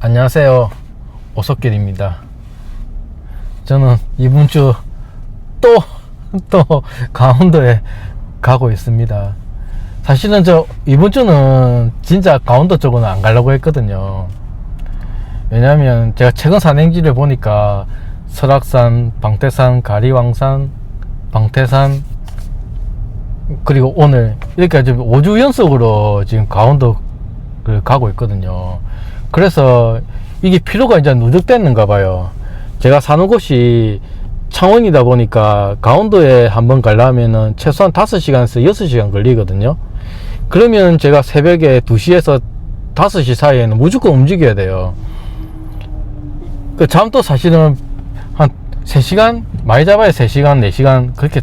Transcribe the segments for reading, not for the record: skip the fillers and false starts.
안녕하세요. 오석길입니다. 저는 이번 주 또 강원도에 가고 있습니다. 사실은 이번 주는 진짜 강원도 쪽은 안 가려고 했거든요. 왜냐면 제가 최근 산행지를 보니까 설악산, 방태산, 가리왕산, 방태산, 그리고 오늘 이렇게 지금 5주 연속으로 지금 강원도를 가고 있거든요. 그래서 이게 피로가 이제 누적됐는가 봐요. 제가 사는 곳이 창원이다 보니까 강원도에 한번 가려면은 최소한 5시간에서 6시간 걸리거든요. 그러면 제가 새벽에 2시에서 5시 사이에는 무조건 움직여야 돼요. 그 잠도 사실은 한 3시간? 많이 잡아야 3시간, 4시간 그렇게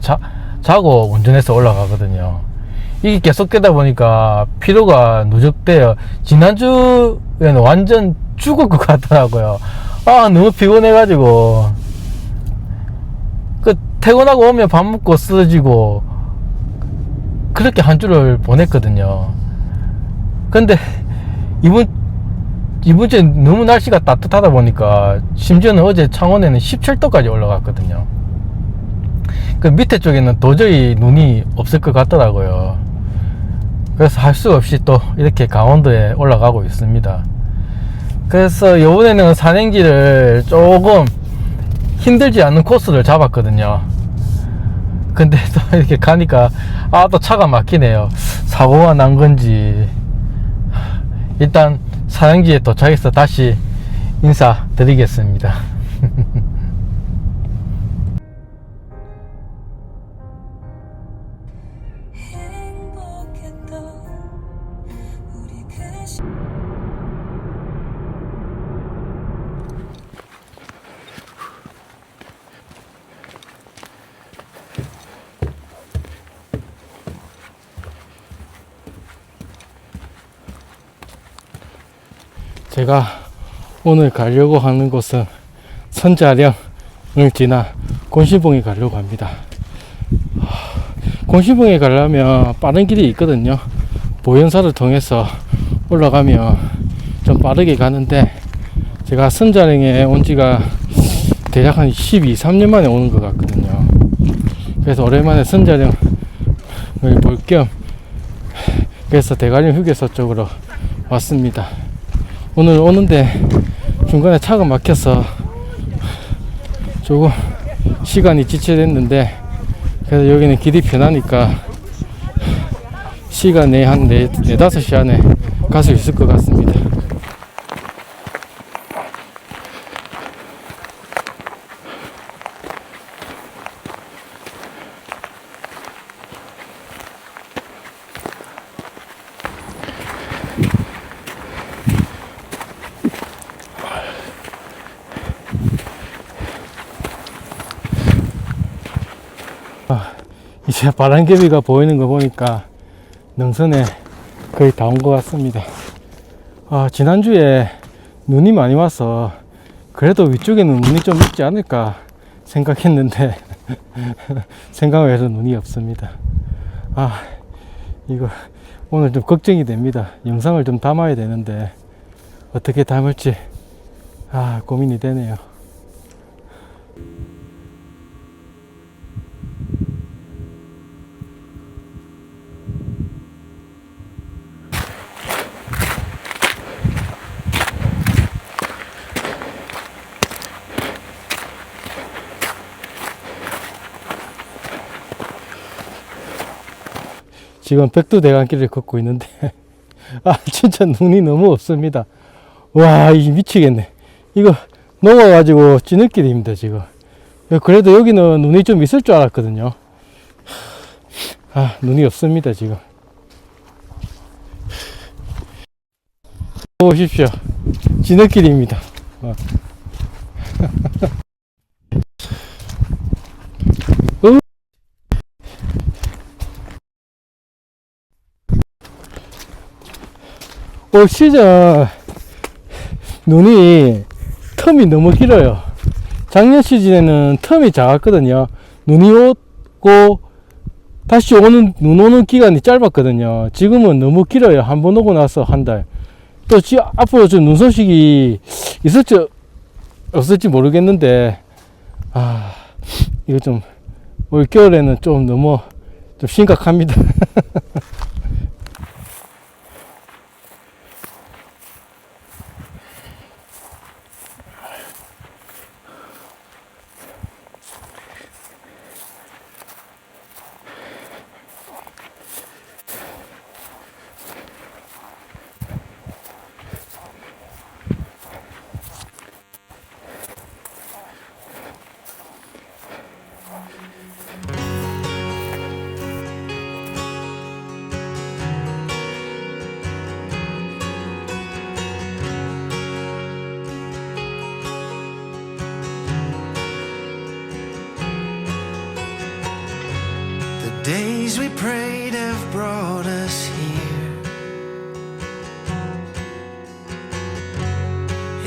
자고 운전해서 올라가거든요. 이게 계속되다 보니까 피로가 누적돼요. 지난주에는 완전 죽을 것 같더라고요. 너무 피곤해가지고 퇴근하고 오면 밥 먹고 쓰러지고 그렇게 한 주를 보냈거든요. 근데 이번 주에 너무 날씨가 따뜻하다 보니까 심지어는 어제 창원에는 17도까지 올라갔거든요. 그 밑에 쪽에는 도저히 눈이 없을 것 같더라고요. 그래서 할 수 없이 또 이렇게 강원도에 올라가고 있습니다. 그래서 이번에는 산행지를 조금 힘들지 않은 코스를 잡았거든요. 근데 또 이렇게 가니까 또 차가 막히네요. 사고가 난 건지. 일단 산행지에 도착해서 다시 인사드리겠습니다. 제가 오늘 가려고 하는 곳은 선자령을 지나 곤시봉에 가려고 합니다. 곤시봉에 가려면 빠른 길이 있거든요. 보현사를 통해서 올라가면 좀 빠르게 가는데 제가 선자령에 온 지가 대략 한 12, 13년 만에 오는 것 같거든요. 그래서 오랜만에 선자령을 볼 겸 그래서 대관령 휴게소 쪽으로 왔습니다. 오늘 오는데 중간에 차가 막혀서 조금 시간이 지체됐는데 그래서 여기는 길이 편하니까 시간 내에 한 4-5시 안에 갈 수 있을 것 같습니다. 이제 바람개비가 보이는 거 보니까 능선에 거의 다 온 것 같습니다. 지난주에 눈이 많이 와서 그래도 위쪽에는 눈이 좀 있지 않을까 생각했는데 생각 외로 눈이 없습니다. 이거 오늘 좀 걱정이 됩니다. 영상을 좀 담아야 되는데 어떻게 담을지 고민이 되네요. 지금 백두대간길을 걷고 있는데 진짜 눈이 너무 없습니다. 와, 이 미치겠네. 이거 넘어가지고 찌느길입니다 지금. 그래도 여기는 눈이 좀 있을 줄 알았거든요. 눈이 없습니다 지금. 보십시오, 찌느길입니다. 올 시즌 눈이 텀이 너무 길어요. 작년 시즌에는 텀이 작았거든요. 눈이 오고 다시 눈 오는 기간이 짧았거든요. 지금은 너무 길어요. 한 번 오고 나서 한 달. 또 앞으로 좀 눈 소식이 있을지 없을지 모르겠는데, 이거 좀 올겨울에는 좀 너무 좀 심각합니다. Days we prayed have brought us here.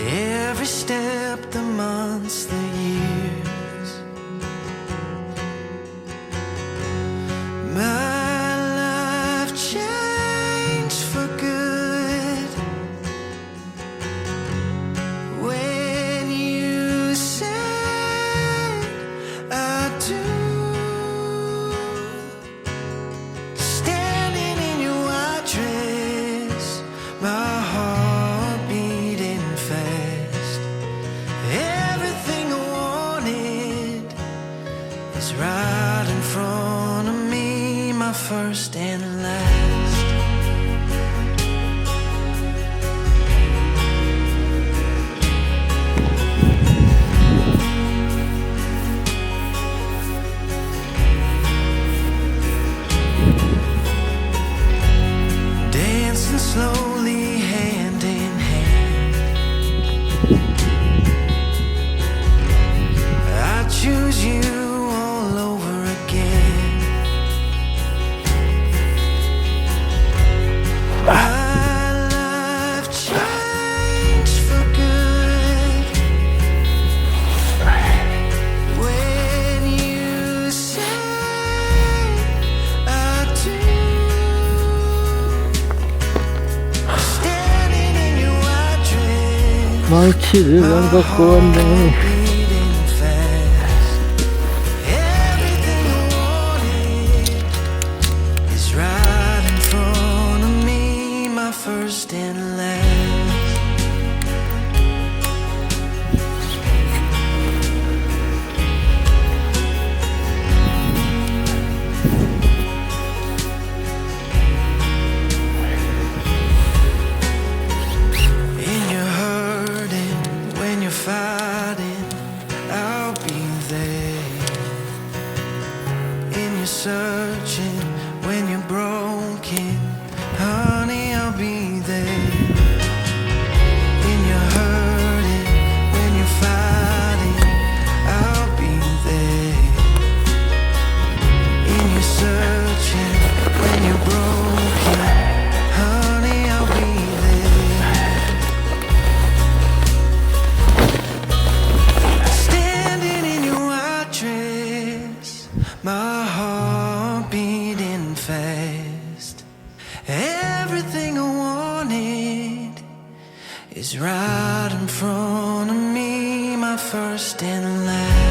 Every step, the months, the years. My life changed for good when you said I do. Right in front of me, my first and last. Dancing slowly, hand in hand. I choose you. 망치를 안 갖고 왔네. First and last. In your hurting, when you're fighting, I'll be there. In your searching, when you're broken, honey, I'll be there. In your hurting, when you're fighting, I'll be there. In your searching, when you're broken, honey, I'll be there. Standing in your white dress, my heart beating fast. Everything I wanted is right in front of me, my first and last.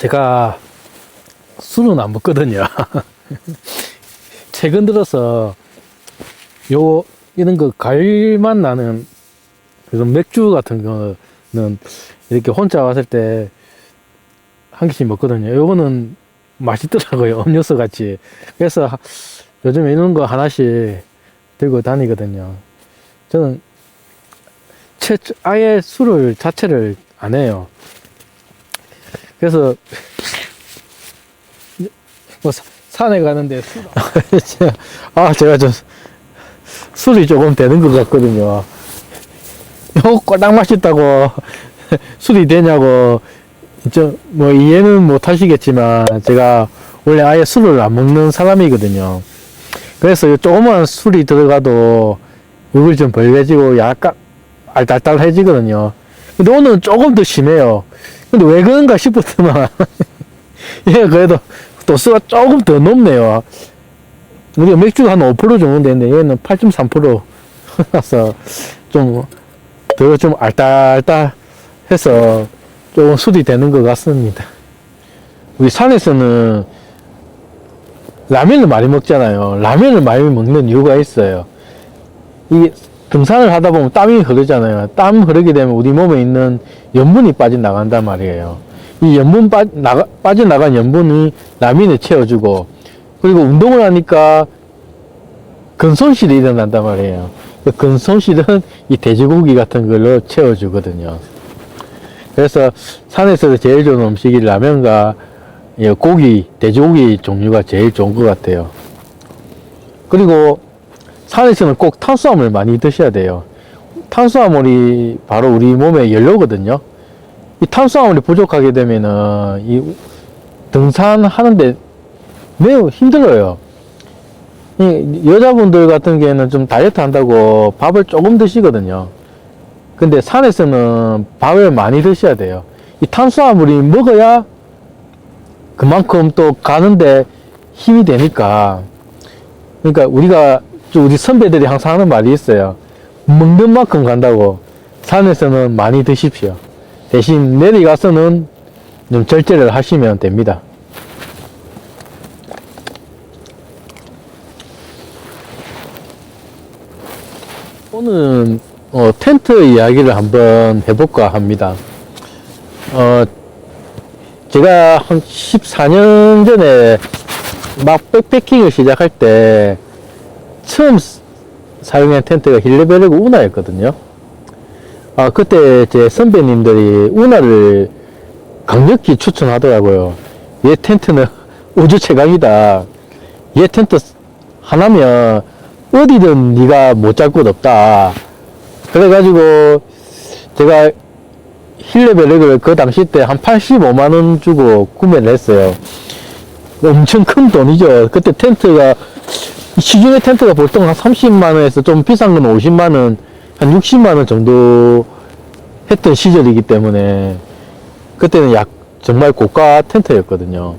제가 술은 안 먹거든요. 최근 들어서 이런 거 과일맛 나는 그런 맥주 같은 거는 이렇게 혼자 왔을 때 한 개씩 먹거든요. 요거는 맛있더라고요. 음료수 같이. 그래서 요즘에 이런 거 하나씩 들고 다니거든요. 저는 아예 술을 자체를 안 해요. 그래서 뭐 산에 가는데 제가 좀 술이 조금 되는 것 같거든요. 요거 꼴딱 맛있다고 술이 되냐고 뭐 이해는 못 하시겠지만 제가 원래 아예 술을 안 먹는 사람이거든요. 그래서 조그만 술이 들어가도 이걸 좀 벌개지고 약간 알딸딸해지거든요. 근데 오늘은 조금 더 심해요. 근데 왜 그런가 싶었더만 예, 그래도 도수가 조금 더 높네요. 우리가 맥주가 한 5% 정도 되는데 얘는 8.3%라서 좀 알딸딸해서 조금 술이 되는 것 같습니다. 우리 산에서는 라면을 많이 먹잖아요. 라면을 많이 먹는 이유가 있어요. 이 등산을 하다 보면 땀이 흐르잖아요. 땀 흐르게 되면 우리 몸에 있는 염분이 빠져나간단 말이에요. 이 염분 빠져나간 염분이 라면을 채워주고, 그리고 운동을 하니까 근손실이 일어난단 말이에요. 그 근손실은 이 돼지고기 같은 걸로 채워주거든요. 그래서 산에서 제일 좋은 음식이 라면과 고기, 돼지고기 종류가 제일 좋은 것 같아요. 그리고 산에서는 꼭 탄수화물 많이 드셔야 돼요. 탄수화물이 바로 우리 몸의 연료거든요. 이 탄수화물이 부족하게 되면은 이 등산하는데 매우 힘들어요. 이 여자분들 같은 경우에는 좀 다이어트 한다고 밥을 조금 드시거든요. 근데 산에서는 밥을 많이 드셔야 돼요. 이 탄수화물이 먹어야 그만큼 또 가는데 힘이 되니까. 그러니까 우리 선배들이 항상 하는 말이 있어요. 먹는 만큼 간다고. 산에서는 많이 드십시오. 대신 내려가서는 좀 절제를 하시면 됩니다. 오늘은 텐트 이야기를 한번 해볼까 합니다. 제가 한 14년 전에 막 백패킹을 시작할 때 처음 사용한 텐트가 힐레베르그 우나였거든요. 그때 제 선배님들이 우나를 강력히 추천하더라고요. 얘 텐트는 우주 최강이다. 얘 텐트 하나면 어디든 네가 못 잡 곳 없다. 그래가지고 제가 힐레베르그를 그 당시 때 한 85만원 주고 구매를 했어요. 엄청 큰 돈이죠. 그때 텐트가 시중에 텐트가 보통 한 30만원에서 좀 비싼 건 50만원, 한 60만원 정도 했던 시절이기 때문에 그때는 정말 고가 텐트였거든요.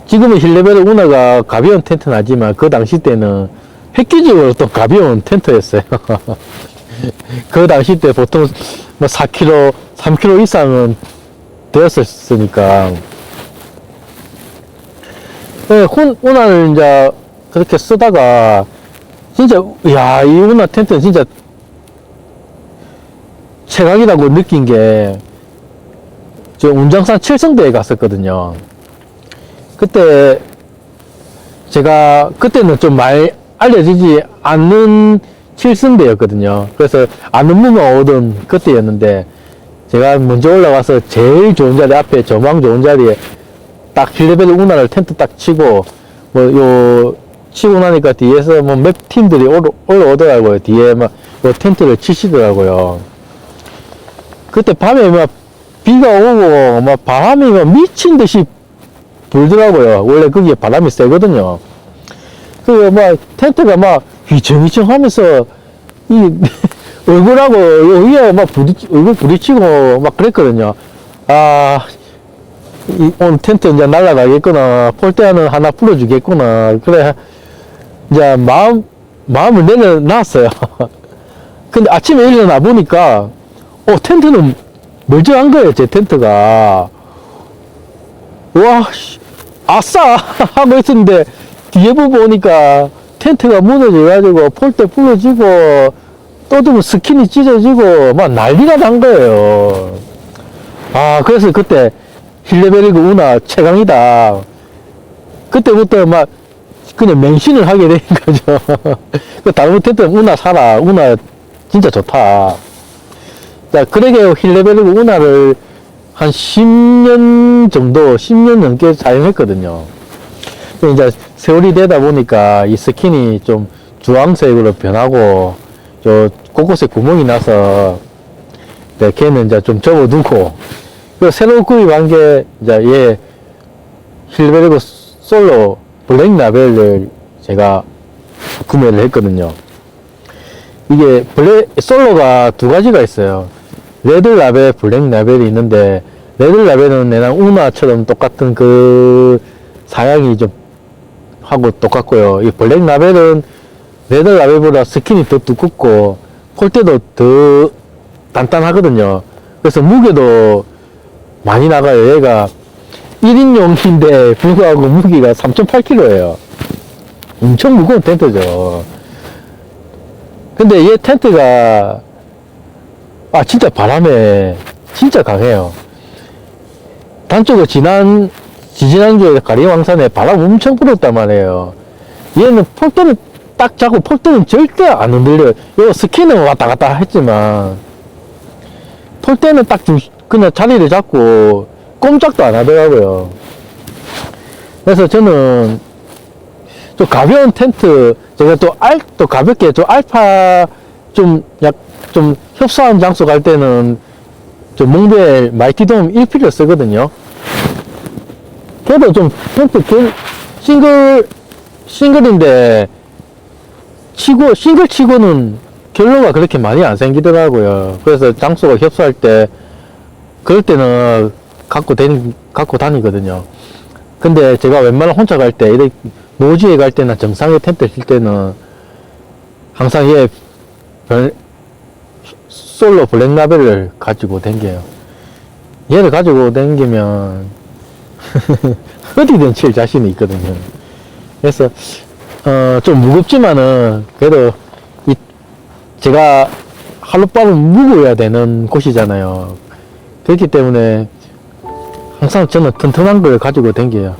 지금은 힐레베르 우나가 가벼운 텐트는 하지만 그 당시 때는 획기적으로 또 가벼운 텐트였어요. 그 당시 때 보통 뭐 4kg, 3kg 이상은 되었었으니까. 우나를 이제 그렇게 쓰다가 진짜 이 우나 텐트는 진짜 최강이라고 느낀 게, 저 운장산 칠성대에 갔었거든요. 그때는 좀 많이 알려지지 않는 칠성대였거든요. 그래서 아는 분만 오던 그때였는데, 제가 먼저 올라가서 제일 좋은 자리 앞에 전망 좋은 자리에 딱 힐레베르 우나를 텐트 딱 치고, 치고 나니까 뒤에서 몇 팀들이 올라오더라고요. 뒤에 텐트를 치시더라고요. 그때 밤에 비가 오고 바람이 미친 듯이 불더라고요. 원래 거기에 바람이 세거든요. 텐트가 휘청휘청 하면서 얼굴하고 여기에 얼굴 부딪히고 그랬거든요. 오늘 텐트 이제 날아가겠구나. 폴대는 하나 풀어주겠구나. 그래, 이제 마음을 내려놨어요. 근데 아침에 일어나 보니까, 텐트는 멀쩡한 거예요, 제 텐트가. 와, 씨, 아싸! 하고 있었는데, 뒤에 부분 보니까 텐트가 무너져가지고, 폴대 부러지고, 또두면 스킨이 찢어지고, 막 난리가 난 거예요. 아, 그래서 그때, 힐레베리그 운하 최강이다. 그때부터 막, 그냥 맹신을 하게 된 거죠. 그 다른 텐트 운하 사라. 운하 진짜 좋다. 자, 그러게 힐레베리그 운하를 한 10년 정도, 10년 넘게 사용했거든요. 이제 세월이 되다 보니까 이 스킨이 좀 주황색으로 변하고, 곳곳에 구멍이 나서, 네, 걔는 이제 좀 접어두고, 그 새로 구입한 게, 이제 얘, 힐베리그 솔로 블랙 라벨을 제가 구매를 했거든요. 이게 솔로가 두 가지가 있어요. 레드 라벨, 블랙 라벨이 있는데, 레드 라벨은 내나 우나처럼 똑같은 그 사양이 좀 하고 똑같고요. 이 블랙 라벨은 레드 라벨보다 스킨이 더 두껍고 폴대도 더 단단하거든요. 그래서 무게도 많이 나가요. 얘가 1인용인데 불구하고 무게가 3.8kg예요. 엄청 무거운 텐트죠. 근데 얘 텐트가 진짜 바람에 진짜 강해요. 단쪽에 지지난주에 가리왕산에 바람 엄청 불었단 말이에요. 얘는 폴대는 딱 잡고 폴대는 절대 안 흔들려요. 요 스키는 왔다 갔다 했지만 폴대는 딱 그냥 자리를 잡고 꼼짝도 안 하더라고요. 그래서 저는 좀 가벼운 텐트, 제가 또 가볍게 알파 좀 협소한 장소 갈 때는 몽벨 마이티돔 1필을 쓰거든요. 그래도 좀 텐트 싱글인데 싱글 치고는 결로가 그렇게 많이 안 생기더라고요. 그래서 장소가 협소할 때 그럴 때는 갖고 다니거든요. 근데 제가 웬만하면 혼자 갈 때, 이렇게 노지에 갈 때나 정상에 텐트 칠 때는 항상 얘 솔로 블랙 라벨을 가지고 댕겨요. 얘를 가지고 댕기면 어디든 칠 자신이 있거든요. 그래서 좀 무겁지만은 그래도 제가 하룻밤은 묵어야 되는 곳이잖아요. 그렇기 때문에 항상 저는 튼튼한 걸 가지고 댕겨요.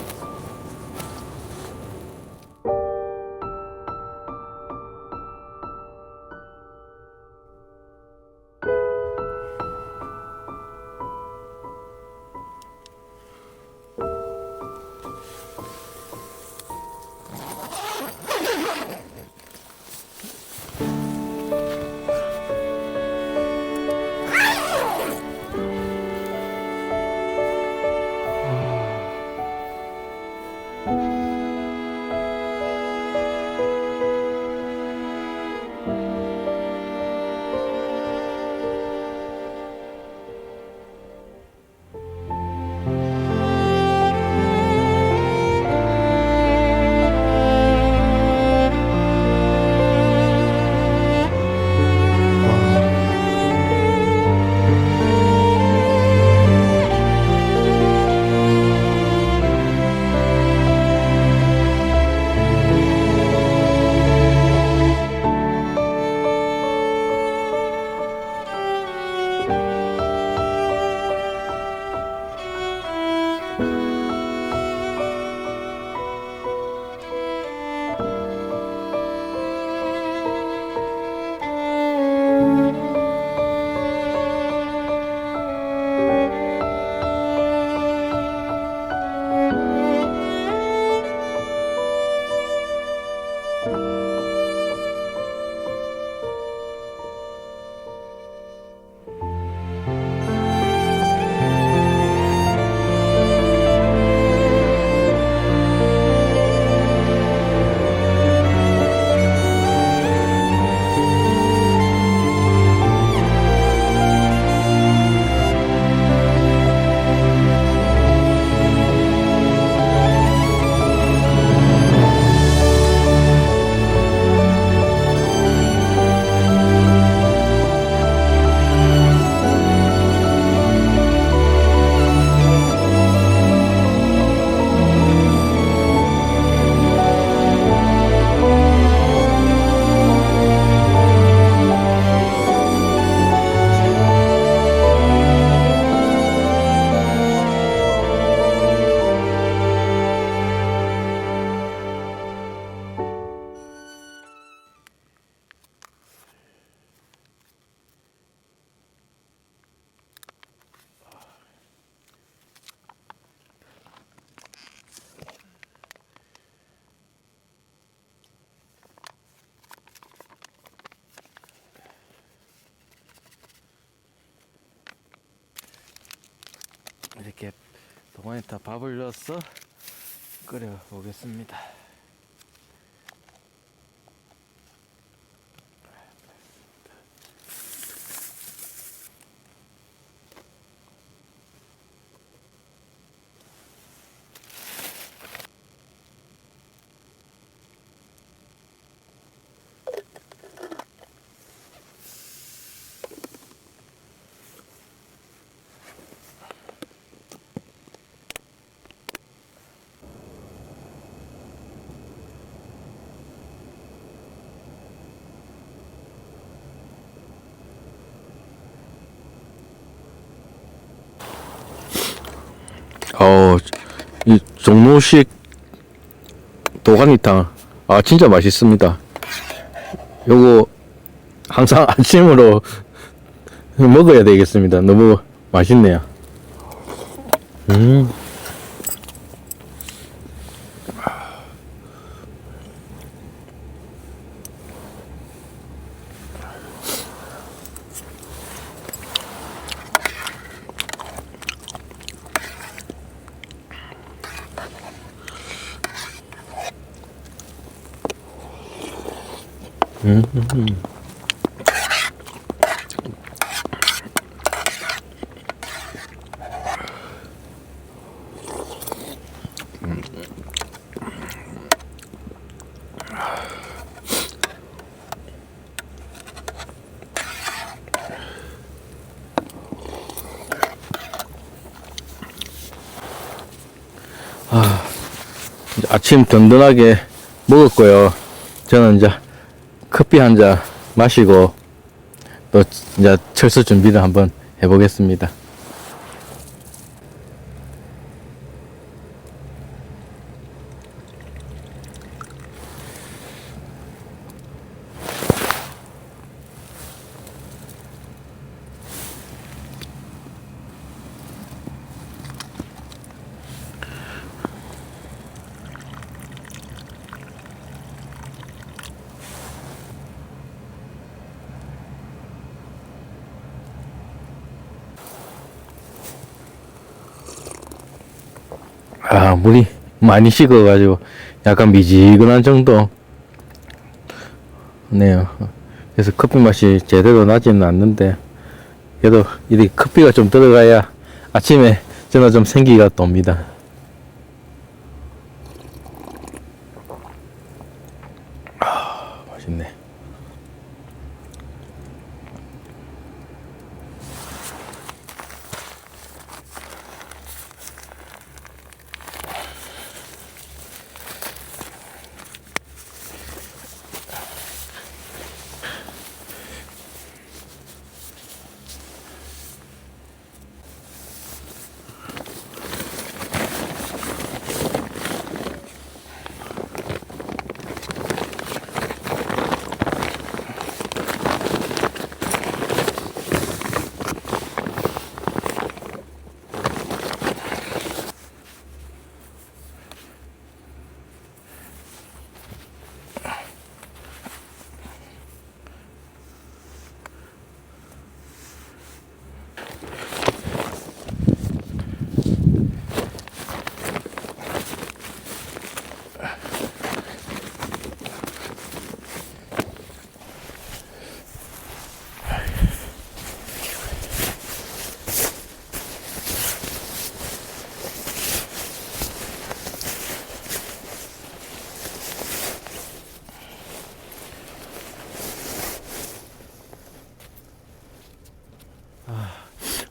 이렇게 동안에다 밥을 넣어서 끓여 보겠습니다. 이 종로식 도가니탕, 진짜 맛있습니다. 요거 항상 아침으로 먹어야 되겠습니다. 너무 맛있네요. 이제 아침 든든하게 먹었고요. 저는 이제 커피 한 잔 마시고 또 이제 철수 준비를 한번 해보겠습니다. 물이 많이 식어가지고 약간 미지근한 정도 네요. 그래서 커피 맛이 제대로 나지는 않는데 그래도 이렇게 커피가 좀 들어가야 아침에 저는 좀 생기가 돕니다. 맛있네.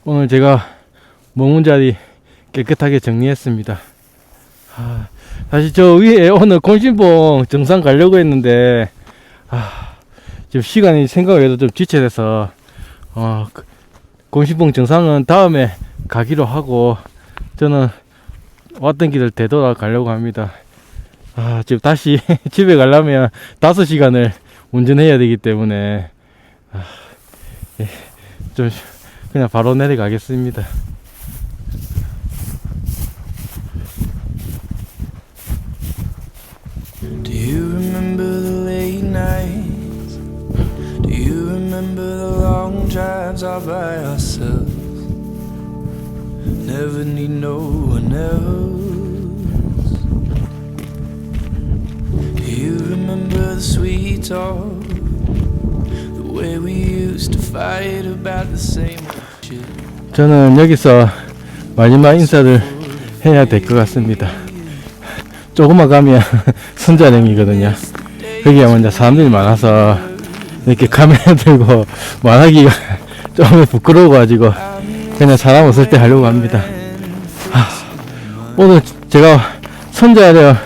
오늘 제가 머문 자리 깨끗하게 정리했습니다. 사실 저 위에 오늘 곤신봉 정상 가려고 했는데 지금 시간이 생각외로 좀 지체돼서 곤신봉 정상은 다음에 가기로 하고 저는 왔던 길을 되돌아 가려고 합니다. 지금 다시 집에 가려면 5시간을 운전해야 되기 때문에 좀 그냥 바로 내려가겠습니다. Do you remember the late nights? Do you remember the long drives all by ourselves? never need no one else. You remember the sweet talk, the way we used to fight about the same shit. 저는 여기서 마지막 인사를 해야 될 것 같습니다. 조금만 가면 선자령이거든요. 거기가 먼저 사람들이 많아서 이렇게 카메라 들고 말하기가 좀 부끄러워가지고 그냥 사람 없을 때 하려고 합니다. 오늘 제가 선자령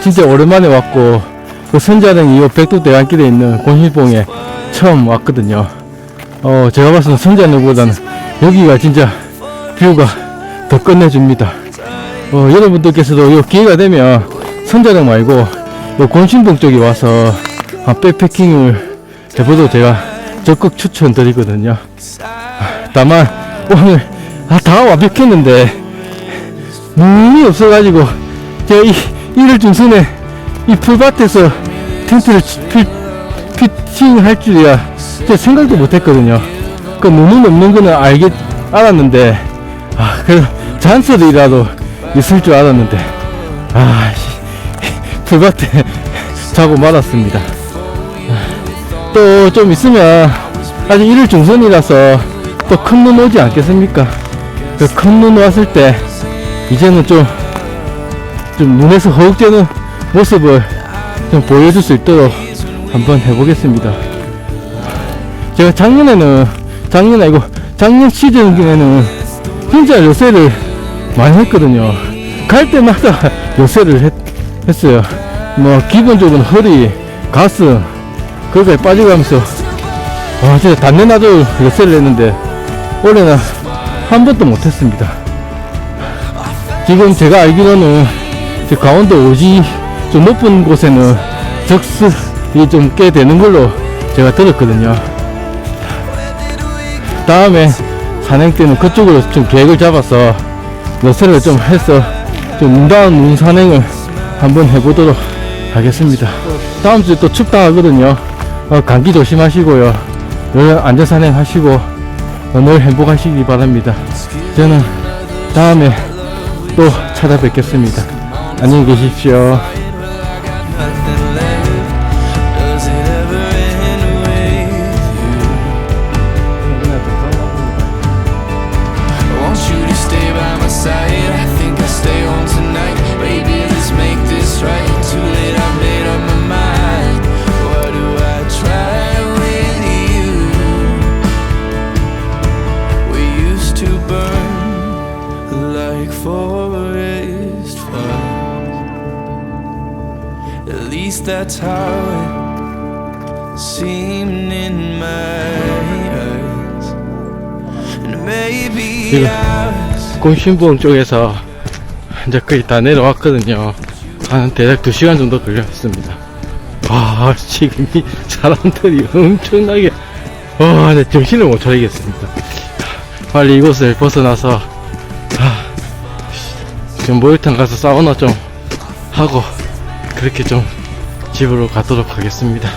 진짜 오랜만에 왔고, 그 선자령 이후 백두대간길에 있는 곤실봉에 처음 왔거든요. 제가 봤을 때 선자령보다는 여기가 진짜 뷰가 더 끝내줍니다. 여러분들께서도 요 기회가 되면 선자령 말고 요 곤실봉 쪽에 와서 백패킹을 해봐도 제가 적극 추천드리거든요. 다만 오늘 다 완벽했는데 눈이 없어가지고 제가 이를 중순에 이 풀밭에서 텐트를 피팅할 줄이야 제가 생각도 못했거든요. 그 눈은 없는 거는 알았는데 그래도 잔소리라도 있을 줄 알았는데 풀밭에 자고 말았습니다. 또 좀 있으면 아직 1일 중순이라서 또 큰 눈 오지 않겠습니까? 그 큰 눈 왔을 때 이제는 좀 눈에서 허욱되는 모습을 좀 보여줄 수 있도록 한번 해보겠습니다. 제가 작년 시즌에는 진짜 요새를 많이 했거든요. 갈 때마다 요새를 했어요. 뭐 기본적으로 허리, 가슴 거기까지 빠져가면서 진짜 단내나도 요새를 했는데 올해는 한 번도 못했습니다. 지금 제가 알기로는 강원도 오지 좀 높은 곳에는 적설이 좀 꽤 되는 걸로 제가 들었거든요. 다음에 산행 때는 그쪽으로 좀 계획을 잡아서 요새를 좀 해서 좀 눈다운 눈 산행을 한번 해보도록 하겠습니다. 다음 주에 또 춥다 하거든요. 감기 조심하시고요. 안전 산행 하시고 늘 행복하시기 바랍니다. 저는 다음에 또 찾아뵙겠습니다. 안녕히 계십시오. Forest fires. At least that's how it seemed in my eyes. And maybe I was 곤신봉 쪽에서 이제 거의 다 내려왔거든요. 한 대략 2시간 정도 걸렸습니다. 지금 이 사람들이 엄청나게 정신을 못 차리겠습니다. 빨리 이곳을 벗어나서 지금 목욕탕 가서 사우나 좀 하고 그렇게 좀 집으로 가도록 하겠습니다.